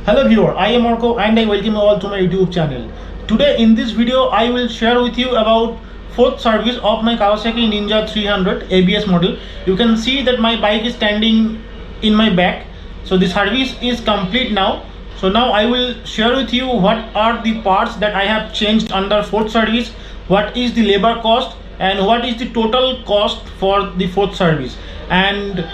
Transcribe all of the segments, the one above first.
Hello viewer, I am Marco and I welcome you all to my YouTube channel. Today in this video I will share with you about fourth service of my Kawasaki Ninja 300 ABS model. You can see that my bike is standing in my back. So the service is complete now. So now I will share with you what are the parts that I have changed under fourth service, what is the labor cost and what is the total cost for the fourth service, and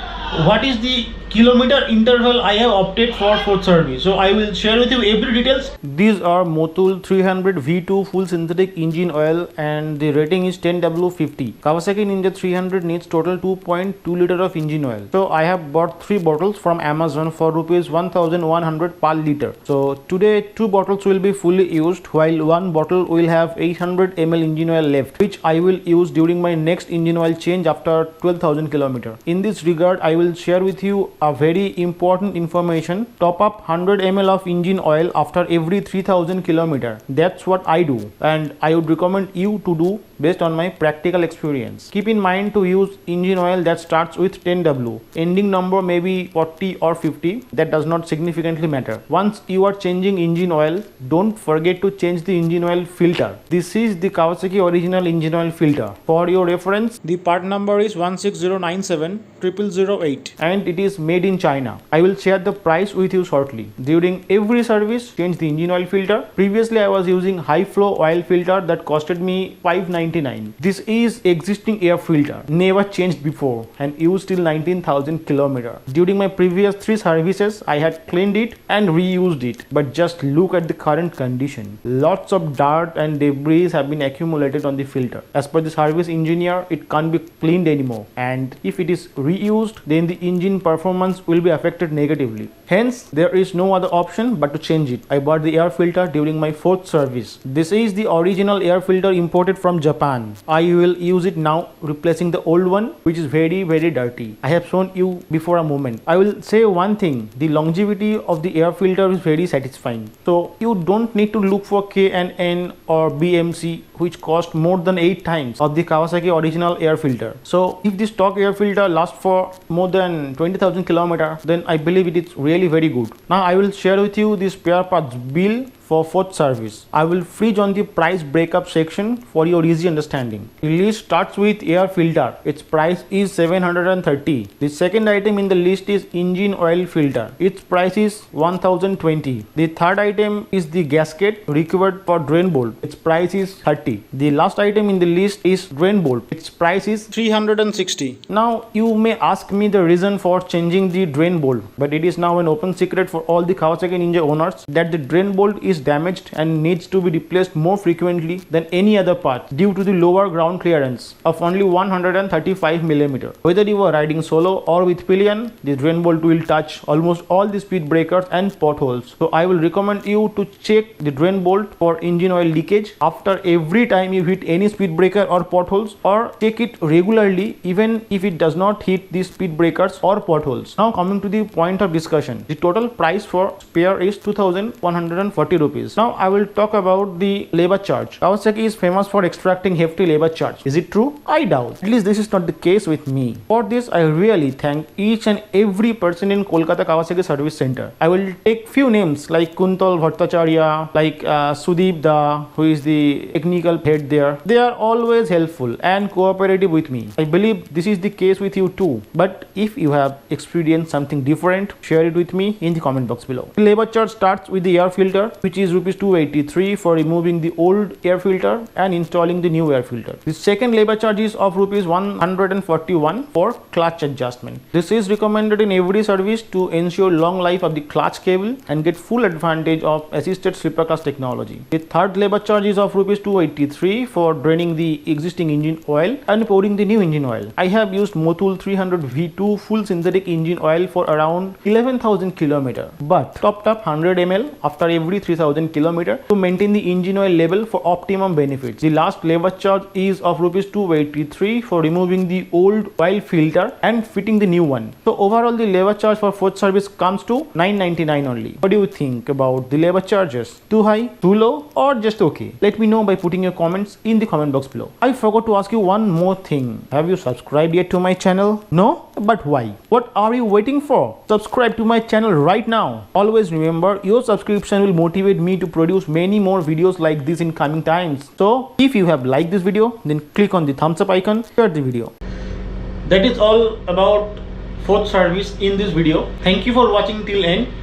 what is the kilometer interval I have opted for fourth service. So I will share with you every details. These are Motul 300 V2 full synthetic engine oil and the rating is 10W50. Kawasaki Ninja 300 needs total 2.2 liter of engine oil. So I have bought 3 bottles from Amazon for rupees 1100 per liter. So today 2 bottles will be fully used while 1 bottle will have 800 ml engine oil left, which I will use during my next engine oil change after 12,000 km. In this regard I will share with you a very important information. Top up 100 ml of engine oil after every 3000 km. That's what I do and I would recommend you to do based on my practical experience. Keep in mind to use engine oil that starts with 10W. Ending number may be 40 or 50. That does not significantly matter. Once you are changing engine oil, don't forget to change the engine oil filter. This is the Kawasaki original engine oil filter. For your reference, the part number is 16097 0008 and it is made in China. I will share the price with you shortly. During every service, change the engine oil filter. Previously, I was using high flow oil filter that costed me $599. This is existing air filter, never changed before and used till 19,000 km. During my previous 3 services, I had cleaned it and reused it. But just look at the current condition. Lots of dirt and debris have been accumulated on the filter. As per the service engineer, it can't be cleaned anymore. And if it is reused, then the engine performance will be affected negatively. Hence, there is no other option but to change it. I bought the air filter during my 4th service. This is the original air filter imported from Japan. I will use it now, replacing the old one, which is very dirty. I have shown you before a moment. I will say one thing, the longevity of the air filter is very satisfying. So you don't need to look for K&N or BMC, which cost more than 8 times of the Kawasaki original air filter. So if the stock air filter lasts for more than 20,000 km, then I believe it is really very good. Now I will share with you the spare parts bill for 4th service. I will freeze on the price breakup section for your easy understanding. The list starts with air filter. Its price is 730. The second item in the list is engine oil filter. Its price is 1020. The third item is the gasket recovered for drain bolt. Its price is 30. The last item in the list is drain bolt. Its price is 360. Now you may ask me the reason for changing the drain bolt, but it is now an open secret for all the Kawasaki Ninja owners that the drain bolt is damaged and needs to be replaced more frequently than any other part due to the lower ground clearance of only 135 mm. Whether you are riding solo or with pillion, the drain bolt will touch almost all the speed breakers and potholes. So I will recommend you to check the drain bolt for engine oil leakage after every time you hit any speed breaker or potholes, or check it regularly even if it does not hit the speed breakers or potholes. Now coming to the point of discussion, the total price for spare is 2140 rupees. Now I will talk about the labor charge. Kawasaki is famous for extracting hefty labor charge. Is it true? I doubt. At least this is not the case with me. For this, I really thank each and every person in Kolkata Kawasaki Service Center. I will take few names like Kuntal Bhattacharya, like Sudeep Da, who is the technical head there. They are always helpful and cooperative with me. I believe this is the case with you too. But if you have experienced something different, share it with me in the comment box below. The labor charge starts with the air filter, which is rupees 283 for removing the old air filter and installing the new air filter. The second labor charge is of rupees 141 for clutch adjustment. This is recommended in every service to ensure long life of the clutch cable and get full advantage of assisted slipper clutch technology. The third labor charge is of rupees 283 for draining the existing engine oil and pouring the new engine oil. I have used Motul 300 V2 full synthetic engine oil for around 11,000 km, but topped up 100 ml after every 3000 3000 km to maintain the engine oil level for optimum benefits. The last labor charge is of rupees 283 for removing the old oil filter and fitting the new one. So overall the labor charge for fourth service comes to 999 only. What do you think about the labor charges? Too high, too low, or just okay? Let me know by putting your comments in the comment box below. I forgot to ask you one more thing. Have you subscribed yet to my channel? No? But why? What are you waiting for? Subscribe to my channel right now. Always remember, your subscription will motivate me to produce many more videos like this in coming times. So if you have liked this video, then click on the thumbs up icon, share the video. That is all about fourth service in this video. Thank you for watching till end.